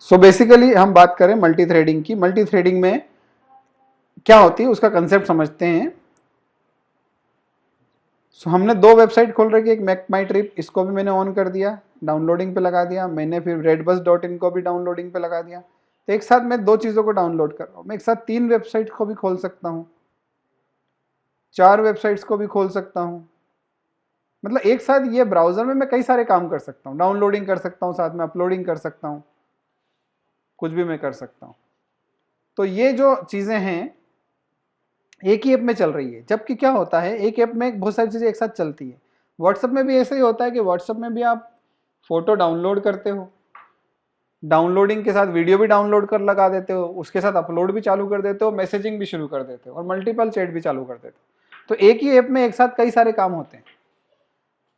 So basically हम बात करें मल्टी थ्रेडिंग की। मल्टी थ्रेडिंग में क्या होती है उसका कंसेप्ट समझते हैं। सो हमने दो वेबसाइट खोल रखी है, एक मैक माई ट्रिप, इसको भी मैंने ऑन कर दिया, डाउनलोडिंग पे लगा दिया मैंने, फिर redbus.in को भी डाउनलोडिंग पे लगा दिया। तो एक साथ मैं दो चीज़ों को डाउनलोड कर रहा हूँ, मैं एक साथ 3 वेबसाइट को भी खोल सकता हूँ, 4 वेबसाइट्स को भी खोल सकता हूँ। मतलब एक साथ ये ब्राउजर में मैं कई सारे काम कर सकता हूँ, डाउनलोडिंग कर सकता हूँ, साथ में अपलोडिंग कर सकता हूँ, कुछ भी मैं कर सकता हूँ। तो ये जो चीज़ें हैं एक ही ऐप में चल रही है। जबकि क्या होता है, एक ऐप में बहुत सारी चीज़ें एक साथ चलती है। व्हाट्सएप में भी ऐसा ही होता है कि व्हाट्सएप में भी आप फोटो डाउनलोड करते हो, डाउनलोडिंग के साथ वीडियो भी डाउनलोड कर लगा देते हो, उसके साथ अपलोड भी चालू कर देते हो, मैसेजिंग भी शुरू कर देते हो और मल्टीपल चैट भी चालू कर देते हो। तो एक ही ऐप में एक साथ कई सारे काम होते हैं।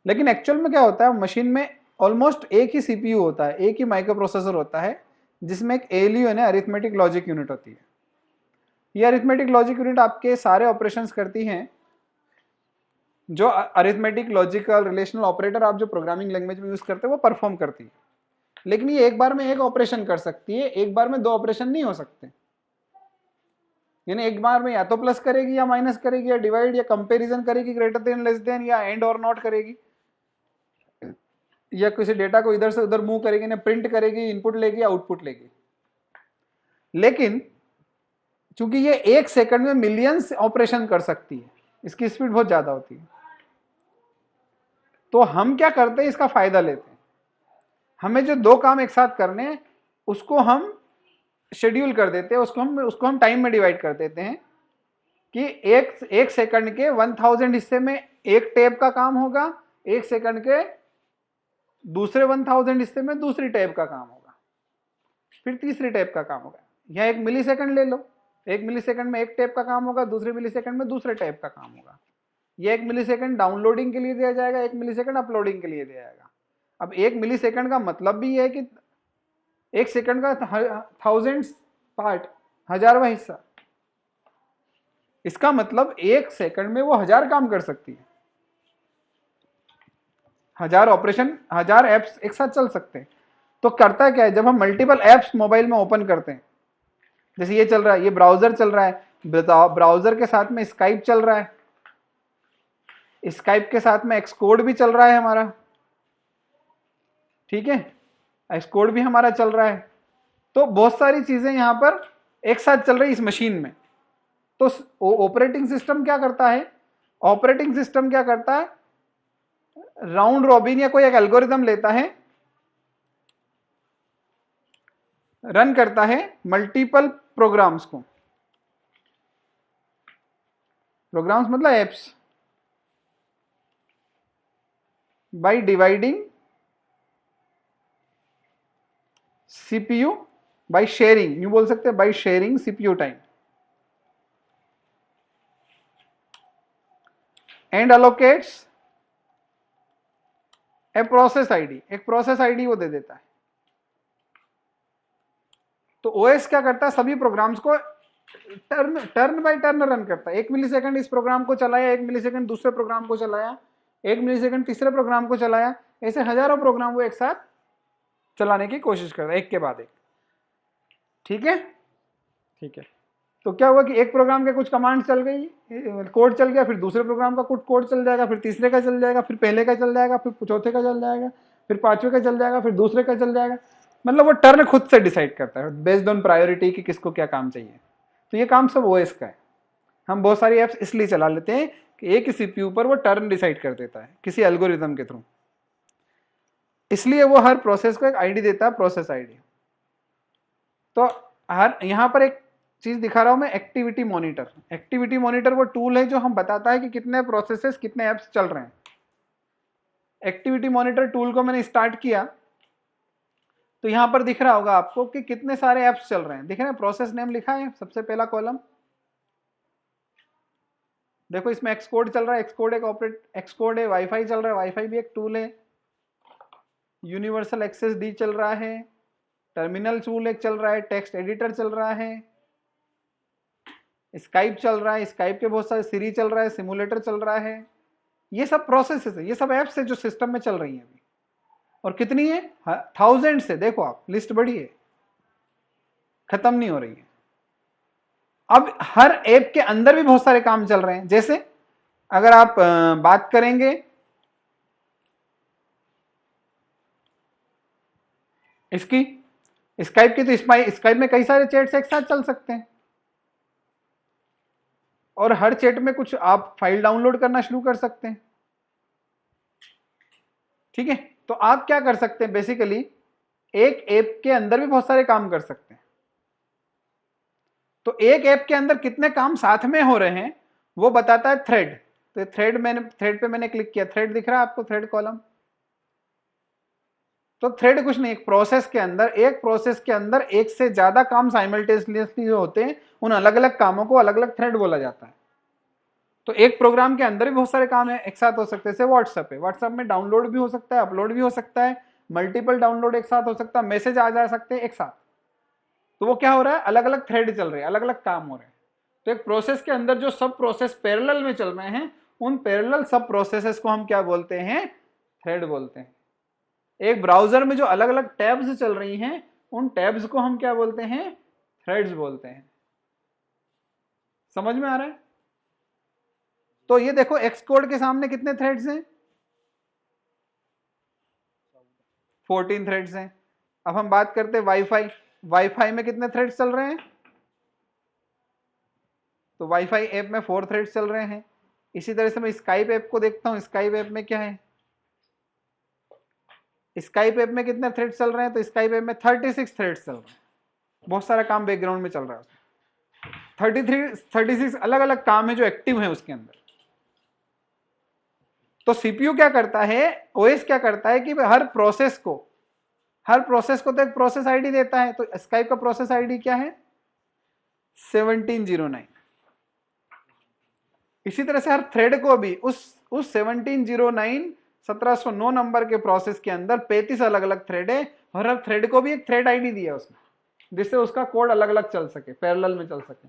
लेकिन एक्चुअल में क्या होता है, मशीन में ऑलमोस्ट एक ही सीपीयू होता है, एक ही माइक्रो प्रोसेसर होता है, जिसमें एक एलयू यानी अरिथमेटिक लॉजिक यूनिट होती है। ये अरिथमेटिक लॉजिक यूनिट आपके सारे ऑपरेशंस करती हैं, जो अरिथमेटिक लॉजिकल रिलेशनल ऑपरेटर आप जो प्रोग्रामिंग लैंग्वेज में यूज करते हैं वो परफॉर्म करती है। लेकिन ये एक बार में एक ऑपरेशन कर सकती है, एक बार में दो ऑपरेशन नहीं हो सकते। यानी एक बार में या तो प्लस करेगी या माइनस करेगी या डिवाइड या कंपैरिजन करेगी, ग्रेटर देन लेस देन, या एंड और नॉट करेगी, या किसी डेटा को इधर से उधर मूव करेगी, ना प्रिंट करेगी, इनपुट लेगी, आउटपुट लेगी। लेकिन चूंकि ये एक सेकंड में मिलियंस ऑपरेशन कर सकती है, इसकी स्पीड बहुत ज्यादा होती है, तो हम क्या करते हैं, इसका फायदा लेते हैं। हमें जो दो काम एक साथ करने हैं उसको हम शेड्यूल कर देते हैं, उसको हम टाइम में डिवाइड कर देते हैं कि एक सेकंड के 1000 हिस्से में एक टैब का काम होगा, एक सेकंड के दूसरे 1000 हिस्से में दूसरी टैब का काम होगा, फिर तीसरी टैब का काम होगा। या 1 मिली सेकंड ले लो, 1 मिली सेकंड में एक टैब का काम होगा, दूसरे मिली सेकंड में दूसरे टैब का काम होगा। ये 1 मिली सेकंड डाउनलोडिंग के लिए दिया जाएगा, 1 मिली सेकंड अपलोडिंग के लिए दिया जाएगा। अब 1 मिली सेकंड का मतलब भी है कि एक सेकंड का 1000 पार्ट, 1000वां हिस्सा। इसका मतलब एक सेकंड में वो 1000 काम कर सकती है, 1000 ऑपरेशन, 1000 एप्स एक साथ चल सकते हैं। तो करता क्या है, जब हम मल्टीपल एप्स मोबाइल में ओपन करते हैं, जैसे ये चल रहा है, ये ब्राउजर चल रहा है, ब्राउजर के साथ में स्काइप चल रहा है, स्काइप के साथ में एक्सकोड भी चल रहा है हमारा, ठीक है, एक्सकोड भी हमारा चल रहा है। तो बहुत सारी चीजें यहां पर एक साथ चल रही इस मशीन में। तो ऑपरेटिंग सिस्टम क्या करता है, ऑपरेटिंग सिस्टम क्या करता है, राउंड रॉबिन या कोई एक एल्गोरिदम लेता है, रन करता है मल्टीपल प्रोग्राम्स को, प्रोग्राम्स मतलब apps, by dividing CPU, by sharing, यूं बोल सकते हैं by sharing CPU time, and allocates a process ID, एक प्रोसेस आईडी वो दे देता है। तो ओएस क्या करता है, सभी प्रोग्राम्स को टर्न बाय टर्न रन करता है। 1 मिली सेकंड इस प्रोग्राम को चलाया, 1 मिली सेकंड दूसरे प्रोग्राम को चलाया, 1 मिली सेकंड तीसरे प्रोग्राम को चलाया, ऐसे हजारों प्रोग्राम वो एक साथ चलाने की कोशिश करता है, एक के बाद एक। ठीक है, ठीक है। तो क्या हुआ कि एक प्रोग्राम के कुछ कमांड चल गई, कोड चल गया, फिर दूसरे प्रोग्राम का कुछ कोड चल जाएगा, फिर तीसरे का चल जाएगा, फिर पहले का चल जाएगा, फिर चौथे का चल जाएगा, फिर पांचवें का चल जाएगा, फिर दूसरे का चल जाएगा। मतलब वो टर्न खुद से डिसाइड करता है बेस्ड ऑन प्रायोरिटी कि किसको क्या काम चाहिए। तो ये काम सब ओएस का है। हम बहुत सारी एप्स इसलिए चला लेते हैं कि एक ही सीपीयू पर वो टर्न डिसाइड कर देता है किसी एल्गोरिदम के थ्रू, इसलिए वो हर प्रोसेस को एक आईडी देता है, प्रोसेस आईडी। तो हर यहां पर एक चीज दिखा रहा हूं मैं, एक्टिविटी मॉनिटर। एक्टिविटी मॉनिटर वो टूल है जो हम बताता है कि कितने प्रोसेसेस कितने एप्स चल रहे हैं। एक्टिविटी मॉनिटर टूल को मैंने स्टार्ट किया तो यहां पर दिख रहा होगा आपको कि कितने सारे एप्स चल रहे हैं, दिख रहे हैं, प्रोसेस नेम लिखा है सबसे पहला कॉलम। देखो इसमें एक्सकोड चल रहा है, एक्सकोड एक एक्सकोड है, वाईफाई चल रहा है, वाईफाई भी एक टूल है, यूनिवर्सल एक्सेस डी चल रहा है, टर्मिनल टूल एक चल रहा है, टेक्स्ट एडिटर चल रहा है, स्काइप चल रहा है, स्काइप के बहुत सारे सीरी चल रहा है, सिमुलेटर चल रहा है। ये सब प्रोसेसेस है, ये सब एप्स है जो सिस्टम में चल रही है अभी। और कितनी है, 1000 से, देखो आप लिस्ट बड़ी है, खत्म नहीं हो रही है। अब हर ऐप के अंदर भी बहुत सारे काम चल रहे हैं। जैसे अगर आप बात करेंगे इसकी स्काइप की, तो स्काइप में कई सारे चैट्स एक साथ चल सकते हैं और हर चैट में कुछ आप फाइल डाउनलोड करना शुरू कर सकते हैं। ठीक है, तो आप क्या कर सकते हैं, बेसिकली एक ऐप के अंदर भी बहुत सारे काम कर सकते हैं। तो एक ऐप के अंदर कितने काम साथ में हो रहे हैं वो बताता है थ्रेड। तो थ्रेड पे मैंने क्लिक किया, थ्रेड दिख रहा है आपको, थ्रेड कॉलम। तो थ्रेड कुछ नहीं, एक प्रोसेस के अंदर एक से ज्यादा काम साइमल्टेनियसली जो होते हैं उन अलग अलग कामों को अलग अलग थ्रेड बोला जाता है। तो एक प्रोग्राम के अंदर भी बहुत सारे काम है एक साथ हो सकते हैं। जैसे व्हाट्सएप में डाउनलोड भी हो सकता है, अपलोड भी हो सकता है, मल्टीपल डाउनलोड एक साथ हो सकता है, मैसेज आ जा सकते हैं एक साथ। तो वो क्या हो रहा है, अलग अलग थ्रेड चल रहे हैं, अलग अलग काम हो रहे हैं। तो एक प्रोसेस के अंदर जो सब प्रोसेस पैरेलल में चल रहे हैं उन पैरेलल सब प्रोसेसेस को हम क्या बोलते हैं, थ्रेड बोलते हैं। एक ब्राउजर में जो अलग अलग टैब्स चल रही हैं उन टैब्स को हम क्या बोलते हैं, थ्रेड्स बोलते हैं। समझ में आ रहा है? तो ये देखो एक्स कोड के सामने कितने थ्रेड्स हैं, 14 थ्रेड्स हैं। अब हम बात करते हैं वाईफाई में कितने थ्रेड्स चल रहे हैं, तो वाईफाई ऐप में 4 थ्रेड्स चल रहे हैं। इसी तरह से मैं स्काइप ऐप को देखता हूं, स्काइप ऐप में क्या है, स्काइप ऐप में कितने थ्रेड्स चल रहे हैं, तो स्काइप ऐप में 36 थ्रेड्स चल रहे हैं। बहुत सारा काम बैकग्राउंड में चल रहा है। 36 अलग अलग काम है जो एक्टिव है उसके अंदर। तो सीपीयू क्या करता है, ओएस क्या करता है कि हर प्रोसेस को तो एक प्रोसेस आईडी देता है। तो स्काइप का प्रोसेस आईडी क्या है, 1709। इसी तरह से हर थ्रेड को भी उस 1709 नंबर के प्रोसेस के अंदर 35 अलग अलग थ्रेड है और हर थ्रेड को भी एक थ्रेड आईडी दिया है उसने, जिससे उसका कोड अलग अलग चल सके, पैरेलल में चल सके।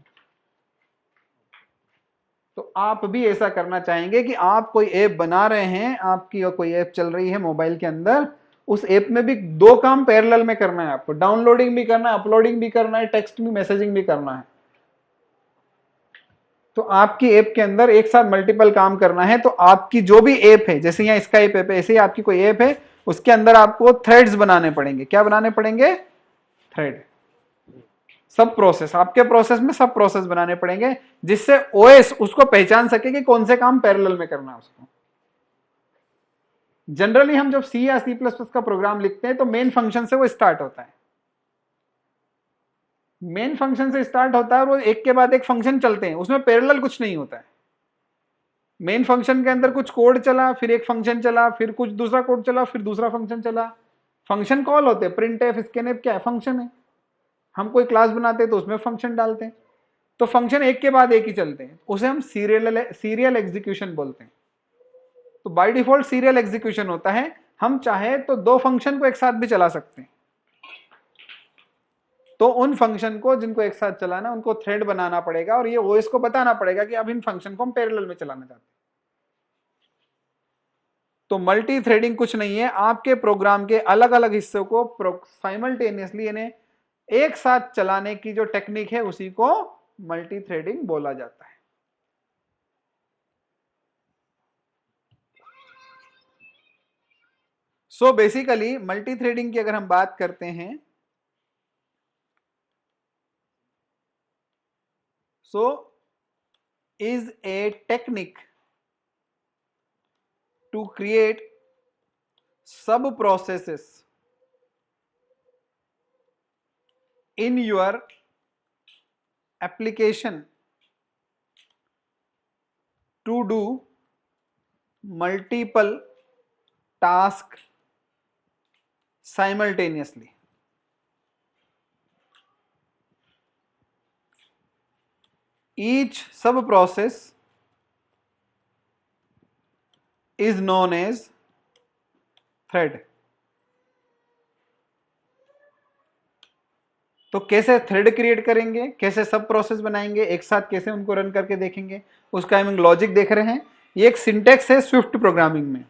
तो आप भी ऐसा करना चाहेंगे कि आप कोई ऐप बना रहे हैं, आपकी कोई ऐप चल रही है मोबाइल के अंदर, उस ऐप में भी 2 काम पैरेलल में करना है आपको, डाउनलोडिंग भी करना है, अपलोडिंग भी करना है, टेक्स्ट भी, मैसेजिंग भी करना है। तो आपकी ऐप के अंदर एक साथ मल्टीपल काम करना है। तो आपकी जो भी ऐप है, जैसे यहाँ स्काइप ऐप है, ऐसे ही आपकी कोई ऐप है, उसके अंदर आपको थ्रेड्स बनाने पड़ेंगे। क्या बनाने पड़ेंगे, थ्रेड। सब प्रोसेस, आपके प्रोसेस में सब प्रोसेस बनाने पड़ेंगे जिससे ओएस उसको पहचान सके कि कौन से काम पैरेलल में करना है उसको। जनरली हम जब सी या C++ का प्रोग्राम लिखते हैं तो मेन फंक्शन से वो स्टार्ट होता है, मेन फंक्शन से स्टार्ट होता है और वो एक के बाद एक फंक्शन चलते हैं, उसमें पैरेलल कुछ नहीं होता है। मेन फंक्शन के अंदर कुछ कोड चला, फिर एक फंक्शन चला, फिर कुछ दूसरा कोड चला, फिर दूसरा फंक्शन चला। फंक्शन कॉल होते हैं, प्रिंटफ, स्कैनफ क्या है, फंक्शन है। हम कोई क्लास बनाते हैं तो उसमें फंक्शन डालते हैं। तो फंक्शन एक के बाद एक ही चलते हैं, उसे हम सीरियल एग्जीक्यूशन बोलते हैं। तो बाय डिफॉल्ट सीरियल एग्जीक्यूशन होता है। हम चाहे तो 2 फंक्शन को एक साथ भी चला सकते हैं। तो उन फंक्शन को जिनको एक साथ चलाना, उनको थ्रेड बनाना पड़ेगा और ये ओएस को बताना पड़ेगा कि अब इन फंक्शन को हम पैरेलल में चलाना चाहते हैं। तो मल्टी थ्रेडिंग कुछ नहीं है, आपके प्रोग्राम के अलग अलग हिस्सों को साइमल्टेनियसली इन्हें एक साथ चलाने की जो टेक्निक है उसी को मल्टी थ्रेडिंग बोला जाता है। सो बेसिकली मल्टी थ्रेडिंग की अगर हम बात करते हैं, so is a technique to create sub processes in your application to do multiple tasks simultaneously. Each sub process is known as thread. तो कैसे थ्रेड क्रिएट करेंगे, कैसे सब प्रोसेस बनाएंगे, एक साथ कैसे उनको रन करके देखेंगे, उसका हम लॉजिक देख रहे हैं। ये एक सिंटेक्स है स्विफ्ट प्रोग्रामिंग में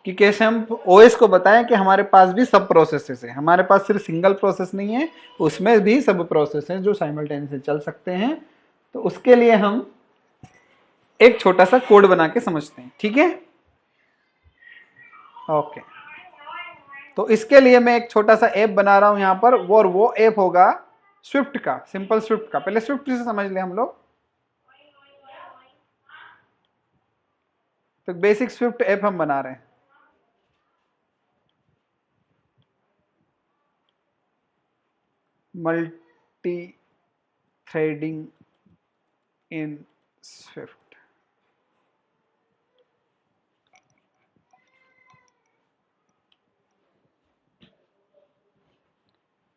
कि कैसे हम ओएस को बताएं कि हमारे पास भी सब प्रोसेसेस है, हमारे पास सिर्फ सिंगल प्रोसेस नहीं है, उसमें भी सब प्रोसेस हैं जो साइमल्टेनियसली चल सकते हैं। तो उसके लिए हम एक छोटा सा कोड बना के समझते हैं, ठीक है। ओके, तो इसके लिए मैं एक छोटा सा ऐप बना रहा हूं यहां पर, और वो ऐप होगा स्विफ्ट का, सिंपल स्विफ्ट का। पहले स्विफ्ट से समझ ले हम लोग। तो बेसिक स्विफ्ट ऐप हम बना रहे हैं। मल्टी थ्रेडिंग इन स्विफ्ट।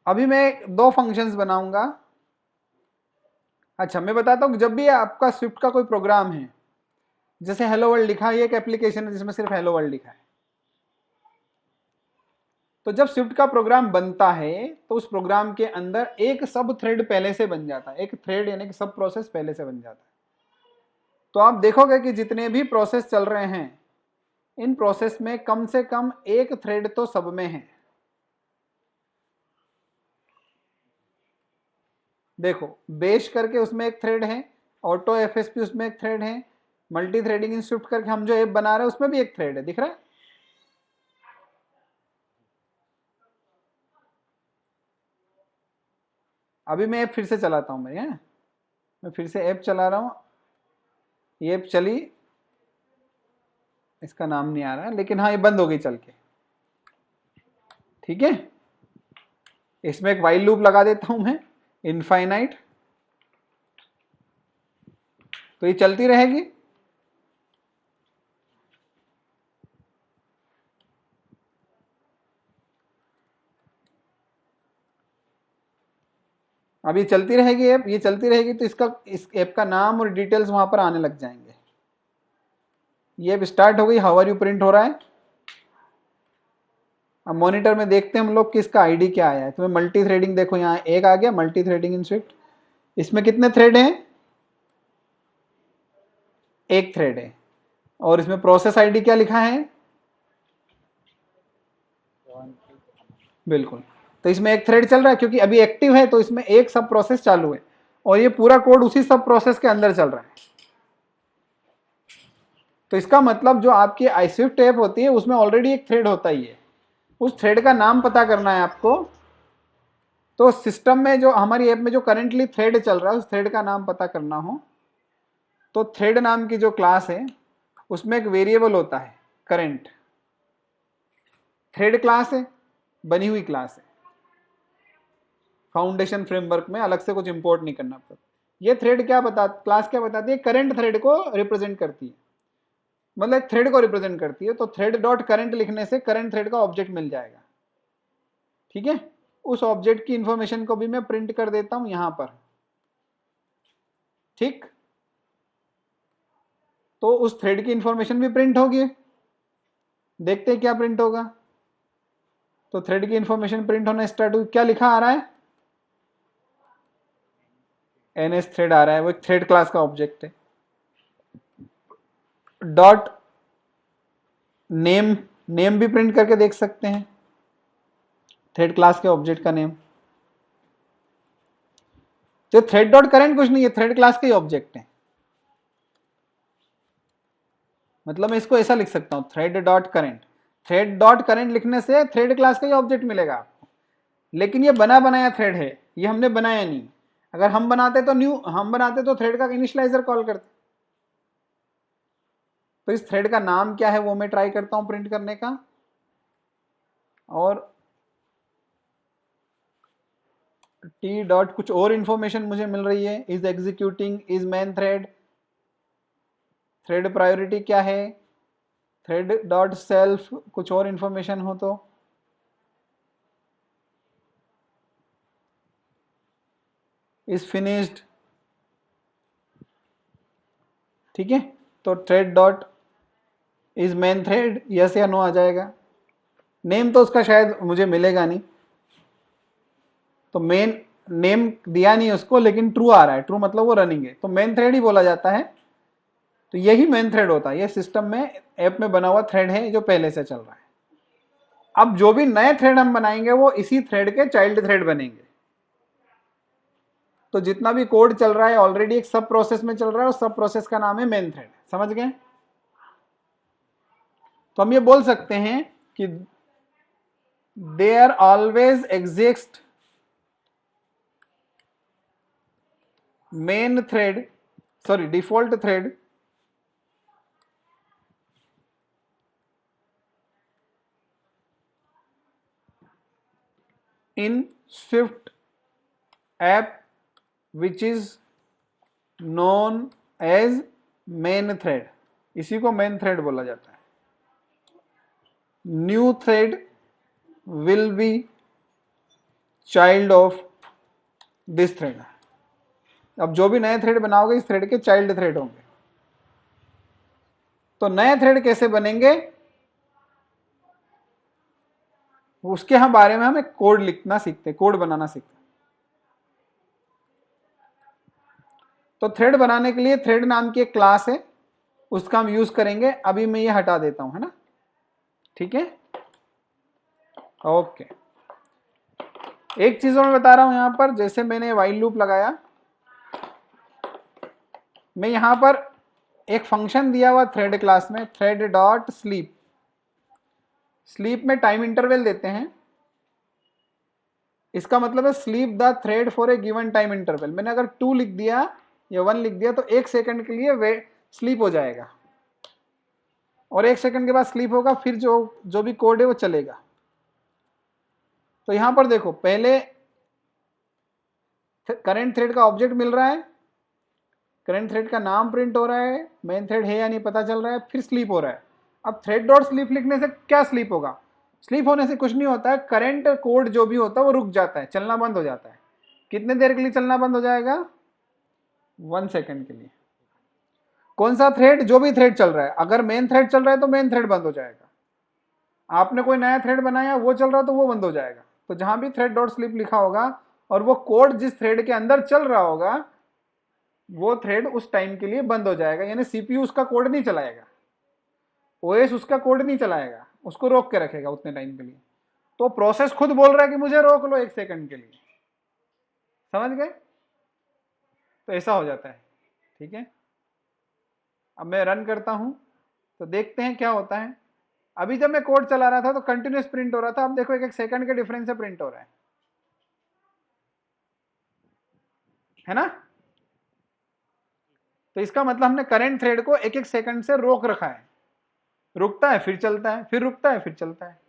अभी मैं दो फंक्शंस बनाऊंगा। अच्छा, मैं बताता हूं, जब भी आपका स्विफ्ट का कोई प्रोग्राम है, जैसे हेलो वर्ल्ड लिखा है, ये एक एप्लीकेशन है जिसमें सिर्फ हेलो वर्ल्ड लिखा है। तो जब स्विफ्ट का प्रोग्राम बनता है तो उस प्रोग्राम के अंदर एक सब थ्रेड पहले से बन जाता है, एक थ्रेड यानी कि सब प्रोसेस पहले से बन जाता है। तो आप देखोगे कि जितने भी प्रोसेस चल रहे हैं, इन प्रोसेस में कम से कम एक थ्रेड तो सब में है। देखो, बेश करके उसमें एक थ्रेड है, ऑटो एफएसपी उसमें एक थ्रेड है, मल्टी थ्रेडिंग इन स्विफ्ट करके हम जो ऐप बना रहे हैं उसमें भी एक थ्रेड है, दिख रहा है। अभी मैं ऐप फिर से चलाता हूं मैं फिर से ऐप चला रहा हूं। ये ऐप चली, इसका नाम नहीं आ रहा है, लेकिन हाँ ये बंद हो गई चल के, ठीक है। इसमें एक वाइल लूप लगा देता हूं मैं, इनफाइनाइट, तो ये चलती रहेगी। अब ये चलती रहेगी ऐप, ये चलती रहेगी, तो इस ऐप का नाम और डिटेल्स वहां पर आने लग जाएंगे। ये ऐप स्टार्ट हो गई, हाउ आर यू प्रिंट हो रहा है। अब मॉनिटर में देखते हैं हम लोग कि इसका आईडी क्या आया है। तुम्हें मल्टी थ्रेडिंग देखो, यहाँ एक आ गया, मल्टी थ्रेडिंग इन स्विफ्ट। इसमें कितने थ्रेड हैं? एक थ्रेड है। और इसमें प्रोसेस आईडी क्या लिखा है? बिल्कुल। तो इसमें एक थ्रेड चल रहा है क्योंकि अभी एक्टिव है, तो इसमें एक सब प्रोसेस चालू है, और ये पूरा कोड उसी सब प्रोसेस के अंदर चल रहा है। तो इसका मतलब जो आपकी iSwift ऐप होती है उसमें ऑलरेडी एक थ्रेड होता ही है। उस थ्रेड का नाम पता करना है आपको। तो सिस्टम में जो हमारी ऐप में जो करेंटली थ्रेड चल रहा है, उस थ्रेड का नाम पता करना हो तो थ्रेड नाम की जो क्लास है उसमें एक वेरिएबल होता है करंट। थ्रेड क्लास है, बनी हुई क्लास है, फाउंडेशन फ्रेमवर्क में अलग से कुछ इंपोर्ट नहीं करना पड़ता। ये थ्रेड क्या बता, क्लास क्या बताती है? करंट थ्रेड को रिप्रेजेंट करती है, मतलब थ्रेड को रिप्रेजेंट करती है। तो थ्रेड डॉट करंट लिखने से करंट थ्रेड का ऑब्जेक्ट मिल जाएगा, ठीक है। उस ऑब्जेक्ट की इंफॉर्मेशन को भी मैं प्रिंट कर देता हूं यहां पर, ठीक। तो उस थ्रेड की इंफॉर्मेशन भी प्रिंट होगी, देखते हैं क्या प्रिंट होगा। तो थ्रेड की इंफॉर्मेशन प्रिंट होना स्टार्ट हुई, क्या लिखा आ रहा है? एनएस थ्रेड आ रहा है, वो एक थ्रेड क्लास का ऑब्जेक्ट है। डॉट नेम, नेम भी प्रिंट करके देख सकते हैं, थ्रेड क्लास के ऑब्जेक्ट का नेम। तो थ्रेड डॉट करेंट कुछ नहीं है, थ्रेड क्लास के ही ऑब्जेक्ट है। मतलब मैं इसको ऐसा लिख सकता हूं, thread dot current. Thread dot current लिखने से थ्रेड क्लास का ही ऑब्जेक्ट मिलेगा आपको, लेकिन ये बना बनाया थ्रेड है, ये हमने बनाया नहीं। अगर हम बनाते तो थ्रेड का इनिशियलाइजर कॉल करते। तो इस थ्रेड का नाम क्या है वो मैं ट्राई करता हूं प्रिंट करने का। और टी डॉट कुछ और इंफॉर्मेशन मुझे मिल रही है, is executing, is main thread, thread priority क्या है, थ्रेड डॉट सेल्फ कुछ और इंफॉर्मेशन हो तो, इज फिनिश्ड, ठीक है। तो thread dot is main thread, yes या नो आ जाएगा। नेम तो उसका शायद मुझे मिलेगा नहीं, तो मेन नेम दिया नहीं उसको, लेकिन ट्रू आ रहा है, ट्रू मतलब वो रनिंग है, तो मेन थ्रेड ही बोला जाता है। तो यही मेन थ्रेड होता है, ये सिस्टम में ऐप में बना हुआ थ्रेड है जो पहले से चल रहा है। अब जो भी नए थ्रेड हम बनाएंगे वो इसी थ्रेड के चाइल्ड थ्रेड बनेंगे। तो जितना भी कोड चल रहा है ऑलरेडी एक सब प्रोसेस में चल रहा है, और सब प्रोसेस का नाम है मेन थ्रेड। समझ गए? तो हम ये बोल सकते हैं कि there always exist main thread, sorry default thread in Swift app which is known as main thread। इसी को मेन थ्रेड बोला जाता है। New thread will be child of this thread. अब जो भी नए थ्रेड बनाओगे इस थ्रेड के चाइल्ड थ्रेड होंगे। तो नए थ्रेड कैसे बनेंगे उसके हम बारे में हम एक कोड लिखना सीखते, कोड बनाना सीखते। तो थ्रेड बनाने के लिए थ्रेड नाम की एक क्लास है, उसका हम यूज करेंगे। अभी मैं ये हटा देता हूं, है ना? ठीक है, ओके। एक चीज मैं बता रहा हूं यहां पर, जैसे मैंने व्हाइल लूप लगाया, मैं यहां पर एक फंक्शन दिया हुआ थ्रेड क्लास में, थ्रेड डॉट स्लीप। स्लीप में टाइम इंटरवल देते हैं, इसका मतलब है sleep the thread for a given time interval. मैंने अगर 2 लिख दिया या 1 लिख दिया तो 1 सेकंड के लिए वे स्लीप हो जाएगा, और 1 सेकंड के बाद स्लीप होगा, फिर जो भी कोड है वो चलेगा। तो यहां पर देखो, पहले करंट थ्रेड का ऑब्जेक्ट मिल रहा है, करंट थ्रेड का नाम प्रिंट हो रहा है, मेन थ्रेड है या नहीं पता चल रहा है, फिर स्लीप हो रहा है। अब थ्रेड डॉट स्लीप लिखने से क्या स्लीप होगा? स्लीप होने से कुछ नहीं होता है, करंट कोड जो भी होता है वो रुक जाता है, चलना बंद हो जाता है। कितने देर के लिए चलना बंद हो जाएगा? 1 सेकंड के लिए। कौन सा थ्रेड? जो भी थ्रेड चल रहा है। अगर मेन थ्रेड चल रहा है तो मेन थ्रेड बंद हो जाएगा, आपने कोई नया थ्रेड बनाया वो चल रहा है तो वो बंद हो जाएगा। तो जहां भी थ्रेड डॉट स्लीप लिखा होगा और वो कोड जिस थ्रेड के अंदर चल रहा होगा वो थ्रेड उस टाइम के लिए बंद हो जाएगा, यानी सीपीयू उसका कोड नहीं चलाएगा, ओएस उसका कोड नहीं चलाएगा, उसको रोक के रखेगा उतने टाइम के लिए। तो प्रोसेस खुद बोल रहा है कि मुझे रोक लो 1 सेकंड के लिए। समझ गए? तो ऐसा हो जाता है। ठीक है, अब मैं रन करता हूं तो देखते हैं क्या होता है। अभी जब मैं कोड चला रहा था तो कंटिन्यूस प्रिंट हो रहा था, अब देखो 1 सेकंड के डिफरेंस से प्रिंट हो रहा है ना? तो इसका मतलब हमने करंट थ्रेड को 1 सेकंड से रोक रखा है, रुकता है फिर चलता है, फिर रुकता है फिर चलता है।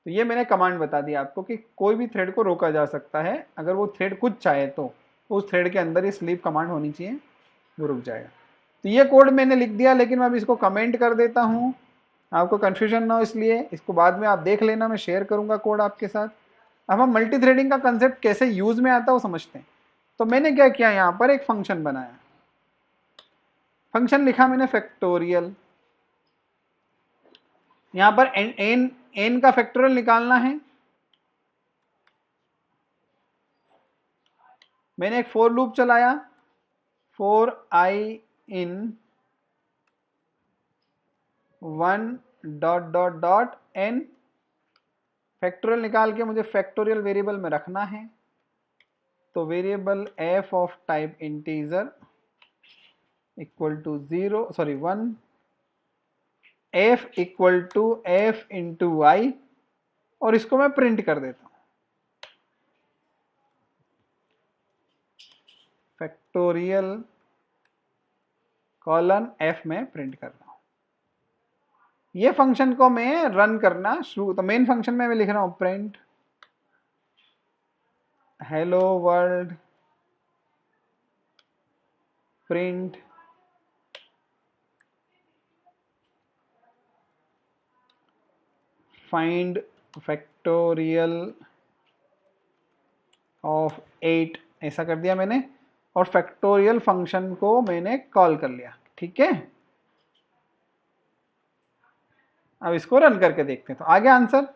तो ये मैंने कमांड बता दिया आपको कि कोई भी थ्रेड को रोका जा सकता है, अगर वो थ्रेड कुछ चाहे तो उस थ्रेड के अंदर ही स्लीप कमांड होनी चाहिए, वो रुक जाएगा। तो ये कोड मैंने लिख दिया, लेकिन मैं अब इसको कमेंट कर देता हूँ, आपको कंफ्यूजन ना हो इसलिए। इसको बाद में आप देख लेना, मैं शेयर करूंगा कोड आपके साथ। अब हम मल्टी थ्रेडिंग का कंसेप्ट कैसे यूज में आता है वो समझते हैं। तो मैंने क्या किया, यहाँ पर एक फंक्शन बनाया, फंक्शन लिखा मैंने फैक्टोरियल। यहां पर एन का फैक्टोरियल निकालना है। मैंने एक फॉर लूप चलाया, for i in 1 dot dot dot n. Factorial निकाल के मुझे फैक्टोरियल वेरिएबल में रखना है। तो variable f of type integer equal to 0, sorry 1, f equal to f into i, और इसको मैं प्रिंट कर देता हूं, फैक्टोरियल कॉलन एफ में प्रिंट कर रहा हूं। ये फंक्शन को मैं रन करना शुरू, तो मेन फंक्शन में मैं लिख रहा हूं print hello world, print find factorial of 8, ऐसा कर दिया मैंने, और फैक्टोरियल फंक्शन को मैंने कॉल कर लिया। ठीक है, अब इसको रन करके देखते हैं, तो आ गया आंसर।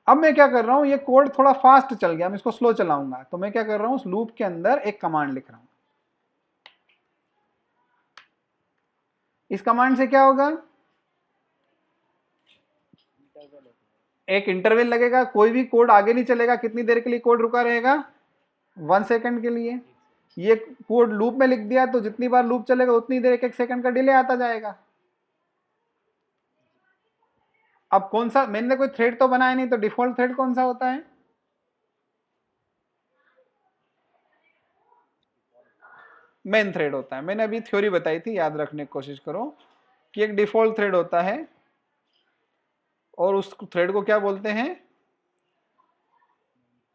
अब मैं क्या कर रहा हूं, ये कोड थोड़ा फास्ट चल गया, मैं इसको स्लो चलाऊंगा। तो मैं क्या कर रहा हूं, उस लूप के अंदर एक कमांड लिख रहा हूं, इस कमांड से क्या होगा, एक इंटरवल लगेगा, कोई भी कोड आगे नहीं चलेगा। कितनी देर के लिए कोड रुका रहेगा, 1 सेकंड के लिए। ये कोड लूप में लिख दिया तो जितनी बार लूप चलेगा उतनी देर, 1 1 सेकंड का डिले आता जाएगा। अब कौन सा, मैंने कोई थ्रेड तो बनाया नहीं, तो डिफॉल्ट थ्रेड कौन सा होता है, मेन थ्रेड होता है। मैंने अभी थ्योरी बताई थी, याद रखने की कोशिश करो कि एक डिफॉल्ट थ्रेड होता है और उस थ्रेड को क्या बोलते हैं,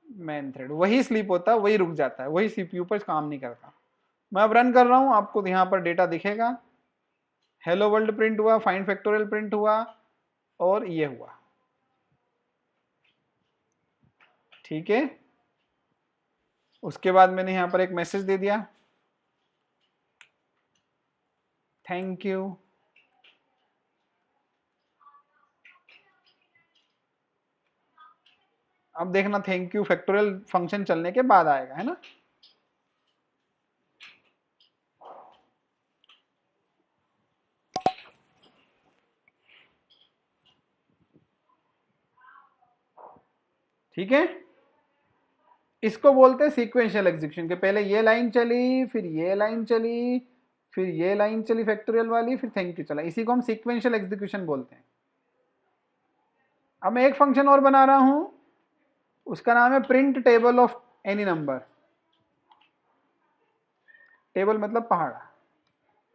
मेन थ्रेड। वही स्लीप होता है, वही रुक जाता है, वही सीपीयू पर काम नहीं करता। मैं अब रन कर रहा हूं, आपको यहां पर डेटा दिखेगा, हेलो वर्ल्ड प्रिंट हुआ, फाइंड फैक्टोरियल प्रिंट हुआ और ये हुआ। ठीक है, उसके बाद मैंने यहां पर एक मैसेज दे दिया, थैंक यू। अब देखना थैंक यू फैक्टोरियल फंक्शन चलने के बाद आएगा, है ना। ठीक है, इसको बोलते हैं सीक्वेंशियल एग्जीक्यूशन के पहले ये लाइन चली, फिर ये लाइन चली, फिर ये लाइन चली फैक्टोरियल वाली, फिर थैंक यू चला। इसी को हम सीक्वेंशियल एग्जीक्यूशन बोलते हैं। अब मैं एक फंक्शन और बना रहा हूं, उसका नाम है print table of any number. Table मतलब पहाड़ा,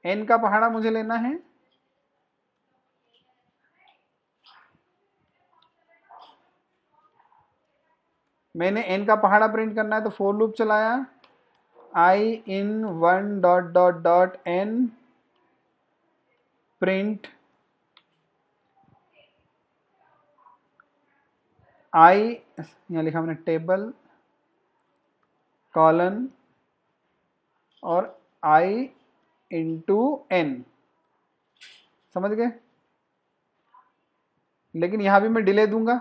एन का पहाड़ा मुझे लेना है। मैंने एन का पहाड़ा प्रिंट करना है तो फॉर लूप चलाया, i in 1 dot dot dot n print i, यहाँ लिखा मैंने टेबल कॉलन और आई इंटू एन, समझ गए। लेकिन यहां भी मैं डिले दूंगा,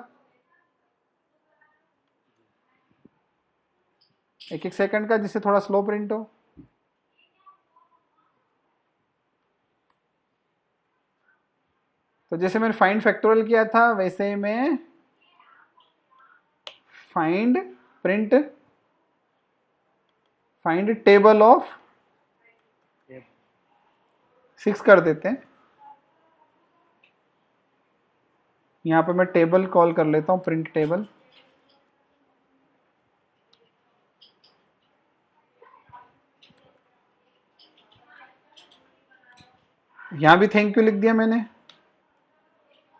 1 1 सेकंड का, जिससे थोड़ा स्लो प्रिंट हो। तो जैसे मैंने फाइंड फैक्टोरियल किया था वैसे मैं find print find table of 6 कर देते हैं। यहां पे मैं टेबल कॉल कर लेता हूं, प्रिंट टेबल। यहां भी थैंक यू लिख दिया मैंने।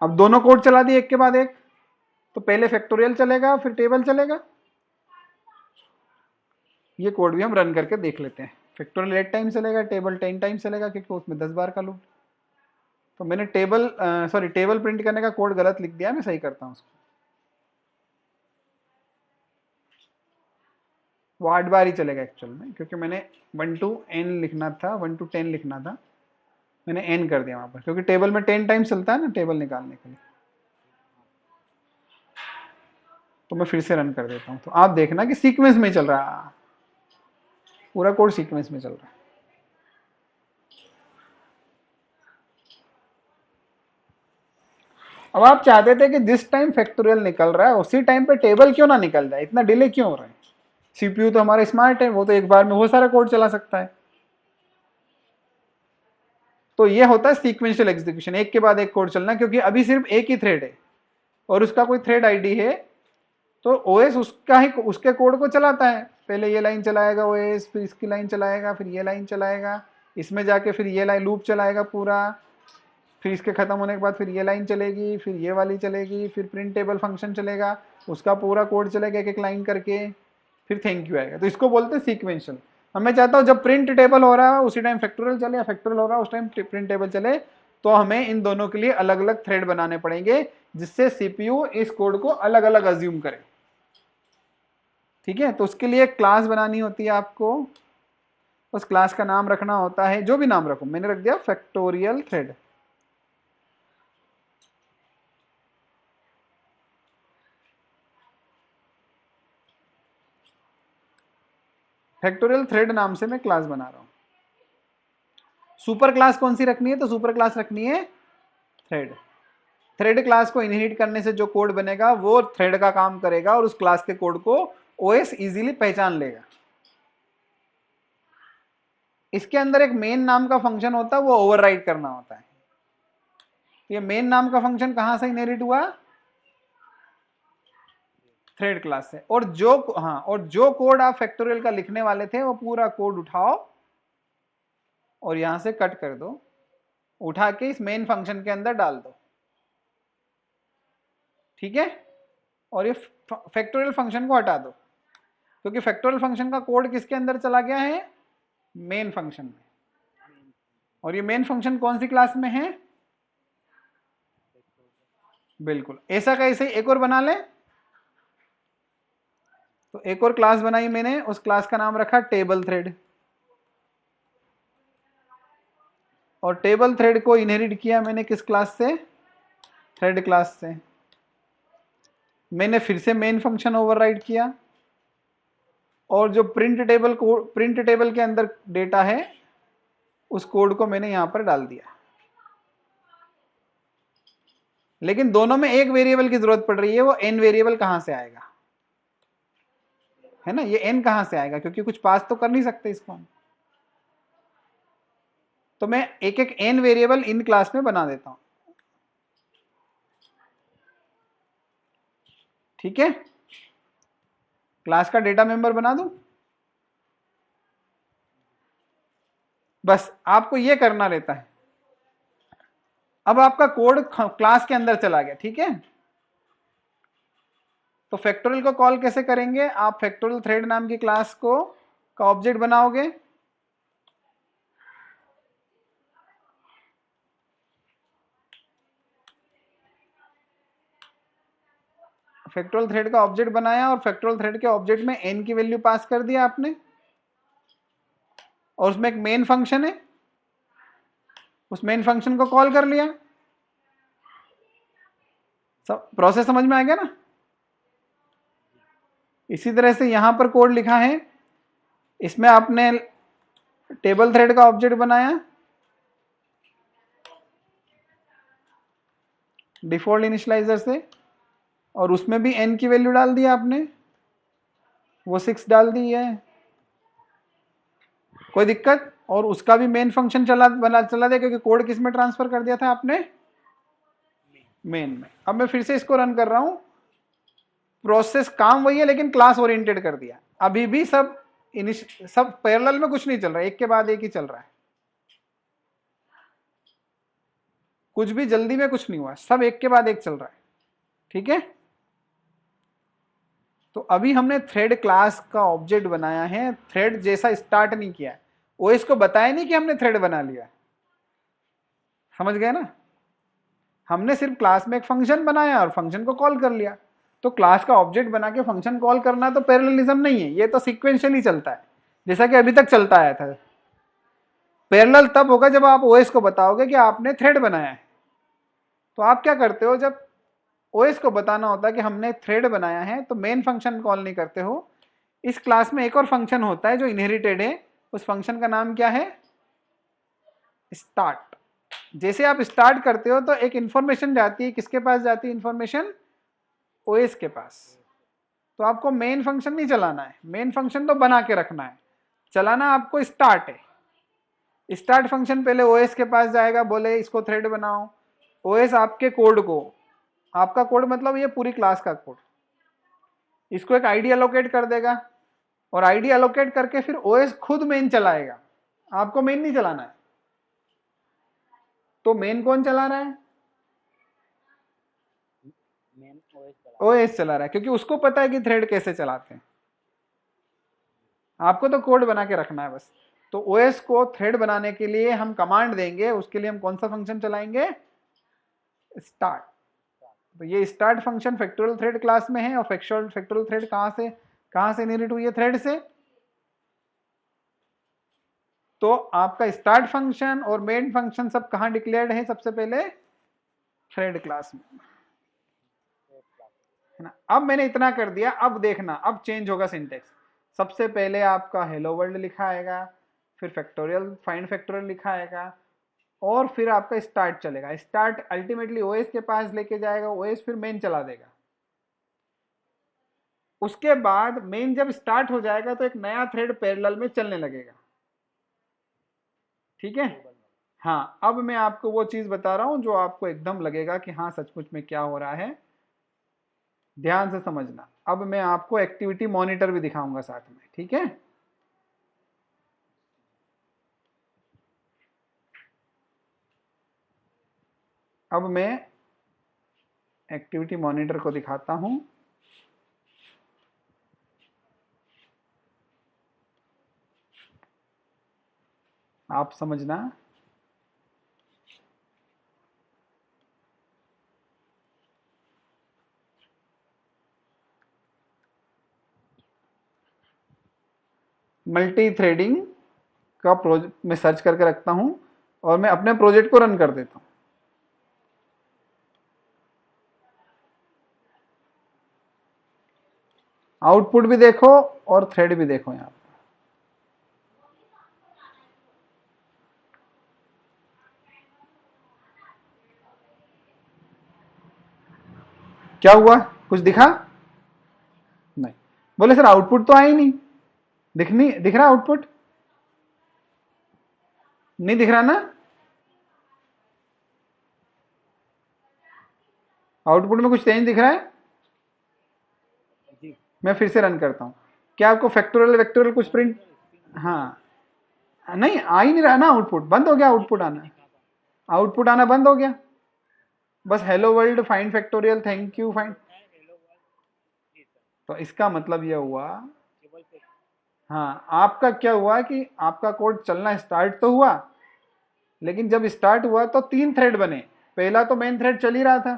अब दोनों कोड चला दिए एक के बाद एक, तो पहले फैक्टोरियल चलेगा फिर टेबल चलेगा। ये कोड भी हम रन करके देख लेते हैं। फैक्टोरियल 8 टाइम चलेगा, टेबल 10 टाइम चलेगा, क्योंकि उसमें 10 बार का लूप। तो मैंने टेबल प्रिंट करने का कोड गलत लिख दिया, मैं सही करता हूँ उसको। वो 8 बार ही चलेगा एक्चुअल में, क्योंकि मैंने 1 to n लिखना था, 1 to 10 लिखना था, मैंने n कर दिया वहां पर, क्योंकि टेबल में 10 टाइम चलता है ना टेबल निकालने के लिए। तो मैं फिर से रन कर देता हूँ, तो आप देखना कि सीक्वेंस में चल रहा है, पूरा कोड सीक्वेंस में चल रहा है। अब आप चाहते थे कि जिस टाइम फैक्टोरियल निकल रहा है उसी टाइम पे टेबल क्यों ना निकल जाए, इतना डिले क्यों हो रहा है। सीपीयू तो हमारा स्मार्ट है, वो तो एक बार में वो सारा कोड चला सकता है। तो ये होता है सीक्वेंशियल एग्जीक्यूशन, एक के बाद एक कोड चलना, क्योंकि अभी सिर्फ एक ही थ्रेड है और उसका कोई थ्रेड आईडी है, तो ओएस उसका ही उसके कोड को चलाता है। पहले ये लाइन चलाएगा ओएस, फिर इसकी लाइन चलाएगा, फिर ये लाइन चलाएगा, इसमें जाके फिर ये लाइन लूप चलाएगा पूरा, फिर इसके खत्म होने के बाद फिर ये लाइन चलेगी, फिर ये वाली चलेगी, फिर प्रिंट टेबल फंक्शन चलेगा, उसका पूरा कोड चलेगा एक एक लाइन करके, फिर थैंक यू आएगा। तो इसको बोलते हैं सीक्वेंशियल। अब मैं चाहता हूं जब प्रिंट टेबल हो रहा है उसी टाइम फैक्टोरियल चले, या फैक्टोरियल हो रहा है उस टाइम प्रिंट टेबल चले, तो हमें इन दोनों के लिए अलग अलग थ्रेड बनाने पड़ेंगे, जिससे सीपीयू इस कोड को अलग अलग अज्यूम करे। ठीक है, तो उसके लिए क्लास बनानी होती है आपको, उस क्लास का नाम रखना होता है, जो भी नाम रखो, मैंने रख दिया फैक्टोरियल थ्रेड। फैक्टोरियल थ्रेड नाम से मैं क्लास बना रहा हूं। सुपर क्लास कौन सी रखनी है? तो सुपर क्लास रखनी है थ्रेड। थ्रेड क्लास को इनहेरिट करने से जो कोड बनेगा वो थ्रेड का काम करेगा और उस क्लास के कोड को ओएस इजीली पहचान लेगा। इसके अंदर एक मेन नाम का फंक्शन होता है, वो ओवरराइड करना होता है। ये मेन नाम का फंक्शन कहां से इनहेरिट हुआ? थ्रेड क्लास से। और जो कोड आप फैक्टोरियल का लिखने वाले थे वो पूरा कोड उठाओ और यहां से कट कर दो, उठा के इस मेन फंक्शन के अंदर डाल दो, ठीक है। और ये फैक्टोरियल फंक्शन को हटा दो, क्योंकि फैक्टोरियल फंक्शन का कोड किसके अंदर चला गया है? मेन फंक्शन में। और ये मेन फंक्शन कौन सी क्लास में है? बिल्कुल। ऐसा का ऐसे एक और बना ले। तो एक और क्लास बनाई मैंने, उस क्लास का नाम रखा टेबल थ्रेड। और टेबल थ्रेड को इनहेरिट किया मैंने किस क्लास से? थ्रेड क्लास से। मैंने फिर से मेन फंक्शन ओवरराइड किया और जो प्रिंट टेबल के अंदर डेटा है उस कोड को मैंने यहां पर डाल दिया। लेकिन दोनों में एक वेरिएबल की जरूरत पड़ रही है, वो n वेरिएबल कहां से आएगा? है ना, ये n कहां से आएगा? क्योंकि कुछ पास तो कर नहीं सकते इसको हम। तो मैं एक एक n वेरिएबल इन क्लास में बना देता हूं, ठीक है। क्लास का डेटा मेंबर बना दूं। बस आपको ये करना रहता है। अब आपका कोड क्लास के अंदर चला गया, ठीक है। तो फैक्टोरियल को कॉल कैसे करेंगे? आप फैक्टोरियल थ्रेड नाम की क्लास को का ऑब्जेक्ट बनाओगे। फैक्टोरियल थ्रेड का ऑब्जेक्ट बनाया और फैक्टोरियल थ्रेड के ऑब्जेक्ट में n की वैल्यू पास कर दिया आपने, और उसमें एक मेन फंक्शन है, उस मेन फंक्शन को कॉल कर लिया। सब प्रोसेस समझ में आ गया ना? इसी तरह से यहां पर कोड लिखा है, इसमें आपने टेबल थ्रेड का ऑब्जेक्ट बनाया, डिफॉल्ट इनिशियलाइजर से, और उसमें भी n की वैल्यू डाल दी आपने, वो 6 डाल दी है, कोई दिक्कत? और उसका भी मेन फंक्शन चला दिया, क्योंकि कोड किस में ट्रांसफर कर दिया था आपने? मेन में। अब मैं फिर से इसको रन कर रहा हूं, प्रोसेस काम वही है लेकिन क्लास ओरिएंटेड कर दिया। अभी भी सब पैरेलल में कुछ नहीं चल रहा है, एक के बाद एक ही चल रहा है, कुछ भी जल्दी में कुछ नहीं हुआ, सब एक के बाद एक चल रहा है, ठीक है। तो अभी हमने थ्रेड क्लास का ऑब्जेक्ट बनाया है, थ्रेड जैसा स्टार्ट नहीं किया, ओएस को बताया नहीं कि हमने थ्रेड बना लिया, समझ गए ना। हमने सिर्फ क्लास में एक फंक्शन बनाया और फंक्शन को कॉल कर लिया। तो क्लास का ऑब्जेक्ट बना के फंक्शन कॉल करना तो पैरेललिज्म नहीं है, ये तो सीक्वेंशियली चलता है, जैसा कि अभी तक चलता आया था। पैरेलल तब होगा जब आप ओएस को बताओगे कि आपने थ्रेड बनाया है। तो आप क्या करते हो, जब ओएस को बताना होता है कि हमने थ्रेड बनाया है, तो मेन फंक्शन कॉल नहीं करते हो। इस क्लास में एक और फंक्शन होता है जो इनहेरिटेड है, उस फंक्शन का नाम क्या है? स्टार्ट। जैसे आप स्टार्ट करते हो तो एक इंफॉर्मेशन जाती है, किसके पास जाती है इंफॉर्मेशन? ओएस के पास। तो आपको मेन फंक्शन नहीं चलाना है, मेन फंक्शन तो बना के रखना है, चलाना आपको स्टार्ट है। स्टार्ट फंक्शन पहले ओएस के पास जाएगा, बोले इसको थ्रेड बनाओ, ओएस आपके कोड को, आपका कोड मतलब ये पूरी क्लास का कोड, इसको एक आईडी एलोकेट कर देगा, और आईडी एलोकेट करके फिर ओएस खुद मेन चलाएगा, आपको मेन नहीं चलाना है। तो मेन कौन चला रहा है? ओएस चला रहा है, क्योंकि उसको पता है कि थ्रेड कैसे चलाते हैं, आपको तो कोड बना के रखना है बस। तो ओएस को थ्रेड बनाने के लिए हम कमांड देंगे, उसके लिए हम कौन सा फंक्शन चलाएंगे? स्टार्ट। तो ये start function factorial thread class में है, और फैक्टोरियल थ्रेड कहां से इनहेरिट हुई है? थ्रेड से। तो आपका स्टार्ट फंक्शन और मेन फंक्शन सब कहां डिक्लेयर्ड है? सबसे पहले थ्रेड क्लास में, है ना। अब मैंने इतना कर दिया, अब देखना अब चेंज होगा सिंटेक्स। सबसे पहले आपका हेलो वर्ल्ड लिखा आएगा, फिर फैक्टोरियल फाइंड फैक्टोरियल लिखा आएगा, और फिर आपका स्टार्ट चलेगा। स्टार्ट अल्टीमेटली ओएस के पास लेके जाएगा, ओएस फिर मेन चला देगा। उसके बाद मेन जब स्टार्ट हो जाएगा तो एक नया थ्रेड पैरेलल में चलने लगेगा। ठीक है। हाँ, अब मैं आपको वो चीज बता रहा हूं जो आपको एकदम लगेगा कि हाँ सचमुच में क्या हो रहा है। ध्यान से समझना। अब मैं आपको एक्टिविटी मॉनिटर भी दिखाऊंगा साथ में, ठीक है। अब मैं एक्टिविटी मॉनिटर को दिखाता हूं। आप समझना। मल्टी थ्रेडिंग का प्रोजेक्ट मैं सर्च करके रखता हूं और मैं अपने प्रोजेक्ट को रन कर देता हूं। आउटपुट भी देखो और थ्रेड भी देखो। यहां क्या हुआ, कुछ दिखा? नहीं। बोले सर आउटपुट तो आई नहीं। दिख रहा आउटपुट? नहीं दिख रहा ना? आउटपुट में कुछ चेंज दिख रहा है? मैं फिर से रन करता हूं। क्या आपको फैक्टोरियल वेक्टोरियल कुछ प्रिंट? हाँ, नहीं आ ही नहीं रहा ना आउटपुट, बंद हो गया आउटपुट आना। आउटपुट आना बंद हो गया। बस hello world find factorial thank you find. तो इसका मतलब यह हुआ, हाँ आपका क्या हुआ कि आपका कोड चलना स्टार्ट तो हुआ, लेकिन जब स्टार्ट हुआ तो 3 थ्रेड बने। पहला तो मेन थ्रेड चल ही रहा था,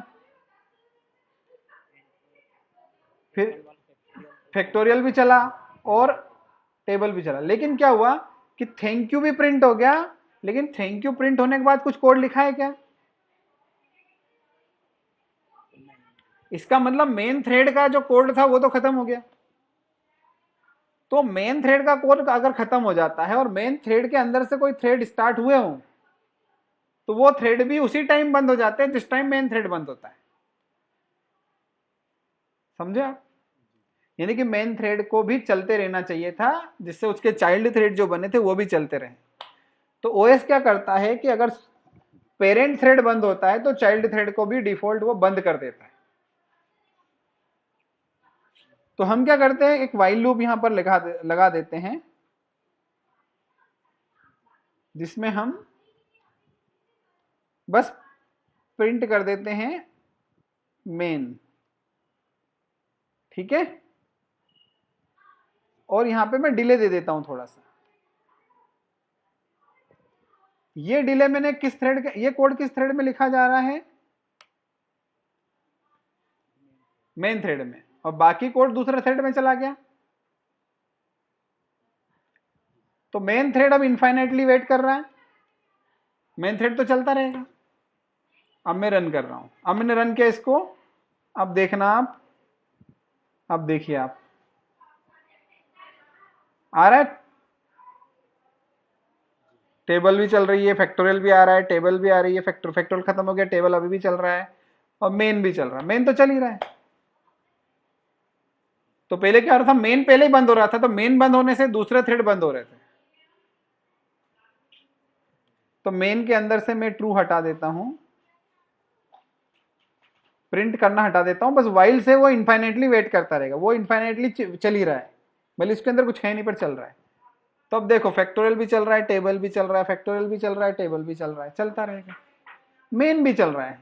फिर फैक्टोरियल भी चला और टेबल भी चला। लेकिन क्या हुआ कि थैंक यू भी प्रिंट हो गया, लेकिन थैंक यू प्रिंट होने के बाद कुछ कोड लिखा है क्या? इसका मतलब मेन थ्रेड का जो कोड था वो तो खत्म हो गया। तो मेन थ्रेड का कोड अगर खत्म हो जाता है और मेन थ्रेड के अंदर से कोई थ्रेड स्टार्ट हुए हों, तो वो थ्रेड भी उसी टाइम बंद हो जाते हैं जिस टाइम मेन थ्रेड बंद होता है। समझे आप? यानी कि मेन थ्रेड को भी चलते रहना चाहिए था, जिससे उसके चाइल्ड थ्रेड जो बने थे वो भी चलते रहे। तो ओएस क्या करता है कि अगर पेरेंट थ्रेड बंद होता है तो चाइल्ड थ्रेड को भी डिफॉल्ट वो बंद कर देता है। तो हम क्या करते हैं, एक वाइल लूप यहां पर लगा देते हैं, जिसमें हम बस प्रिंट कर देते हैं मेन। ठीक है। और यहां पे मैं डिले दे देता हूं थोड़ा सा। ये डिले मैंने किस थ्रेड के, ये कोड किस थ्रेड में लिखा जा रहा है? मेन थ्रेड में। और बाकी कोड दूसरे थ्रेड में चला गया। तो मेन थ्रेड अब इनफाइनाइटली वेट कर रहा है, मेन थ्रेड तो चलता रहेगा। अब मैं रन कर रहा हूं, अब मैंने रन किया इसको। अब देखना आप, अब देखिए आप, आ रहा है, टेबल भी चल रही है, फैक्टोरियल भी आ रहा है, टेबल भी आ रही है, फैक्टोरियल खत्म हो गया, टेबल अभी भी चल रहा है, और मेन भी चल रहा है। मेन तो चल ही रहा है। तो पहले क्या हो रहा था, मेन पहले ही बंद हो रहा था, तो मेन बंद होने से दूसरे थ्रेड बंद हो रहे थे। तो मेन के अंदर से मैं ट्रू हटा देता हूं, प्रिंट करना हटा देता हूं, बस वाइल से वो इनफाइनेटली वेट करता रहेगा। वो इनफाइनेटली चल ही रहा है, भले इसके अंदर कुछ है नहीं पर चल रहा है। तो अब देखो फैक्टोरियल भी चल रहा है, टेबल भी चल रहा है, फैक्टोरियल भी चल रहा है, टेबल भी चल रहा है, चलता रहेगा। मेन भी चल रहा है,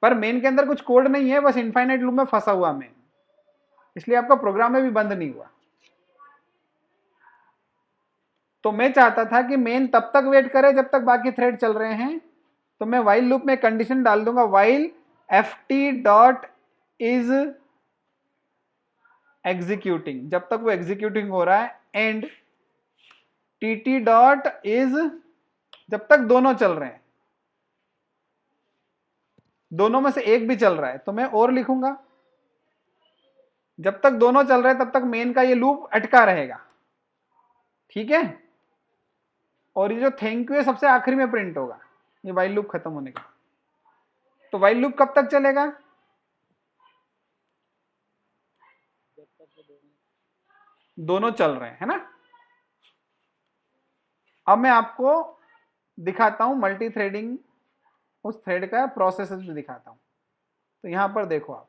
पर मेन के अंदर कुछ कोड नहीं है, बस इनफाइनाइट लूप में फंसा हुआ मेन, इसलिए आपका प्रोग्राम में भी बंद नहीं हुआ। तो मैं चाहता था कि मेन तब तक वेट करे जब तक बाकी थ्रेड चल रहे हैं। तो मैं वाइल लूप में कंडीशन डाल दूंगा, while ft dot is executing, जब तक वो एग्जीक्यूटिंग हो रहा है, एंड tt डॉट इज, जब तक दोनों चल रहे हैं, दोनों में से एक भी चल रहा है तो मैं और लिखूंगा। जब तक दोनों चल रहे हैं तब तक मेन का ये लूप अटका रहेगा। ठीक है। और ये जो थैंक यू है सबसे आखिरी में प्रिंट होगा, ये वाइल लूप खत्म होने का। तो वाइल लूप कब तक चलेगा? दोनों चल रहे हैं, है ना। अब मैं आपको दिखाता हूं मल्टी थ्रेडिंग, उस थ्रेड का प्रोसेस भी दिखाता हूं। तो यहां पर देखो आप,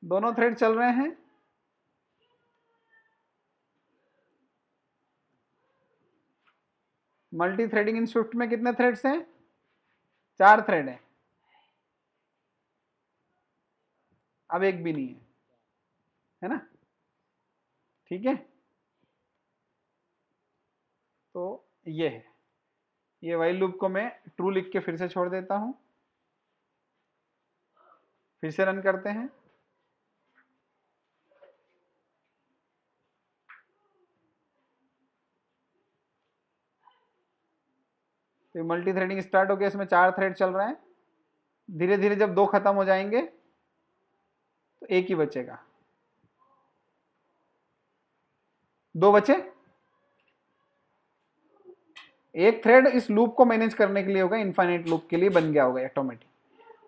दोनों थ्रेड चल रहे हैं। मल्टी थ्रेडिंग इन स्विफ्ट में कितने थ्रेड्स हैं? 4 थ्रेड हैं। अब एक भी नहीं है ना। ठीक है, तो ये है, ये वाइल लूप को मैं ट्रू लिख के फिर से छोड़ देता हूं, फिर से रन करते हैं। तो मल्टी थ्रेडिंग स्टार्ट हो गया, इसमें 4 थ्रेड चल रहे हैं। धीरे धीरे जब 2 खत्म हो जाएंगे तो एक ही बचेगा, 2 बचे। एक थ्रेड इस लूप को मैनेज करने के लिए होगा, इनफाइनाइट लूप के लिए बन गया होगा ऑटोमेटिक।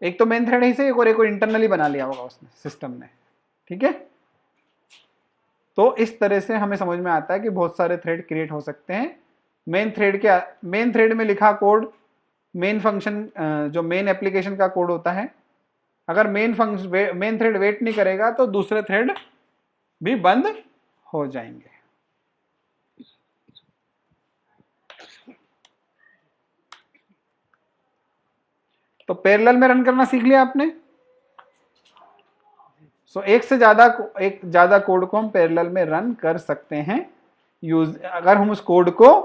एक तो मेन थ्रेड है इसे, एक और इंटरनली बना लिया होगा उसने सिस्टम ने। ठीक है, तो इस तरह से हमें समझ में आता है कि बहुत सारे थ्रेड क्रिएट हो सकते हैं। मेन थ्रेड में लिखा कोड, मेन फंक्शन जो मेन एप्लीकेशन का कोड होता है, अगर मेन थ्रेड वेट नहीं करेगा तो दूसरे थ्रेड भी बंद हो जाएंगे। तो पैरेलल में रन करना सीख लिया आपने। सो एक ज्यादा कोड को हम पैरेलल में रन कर सकते हैं अगर हम उस कोड को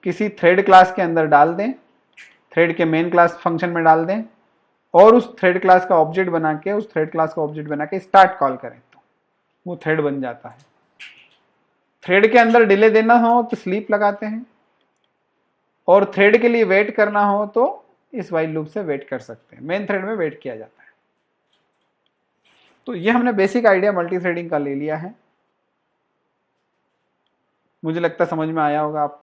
किसी थ्रेड क्लास के अंदर डाल दें, थ्रेड के मेन क्लास फंक्शन में डाल दें, और उस थ्रेड क्लास का ऑब्जेक्ट बना के स्टार्ट कॉल करें, तो वो थ्रेड बन जाता है। थ्रेड के अंदर डिले देना हो तो स्लीप लगाते हैं, और थ्रेड के लिए वेट करना हो तो इस वाइल लूप से वेट कर सकते हैं। मेन थ्रेड में वेट किया जाता है। तो ये हमने बेसिक आइडिया मल्टी थ्रेडिंग का ले लिया है। मुझे लगता है समझ में आया होगा आपको।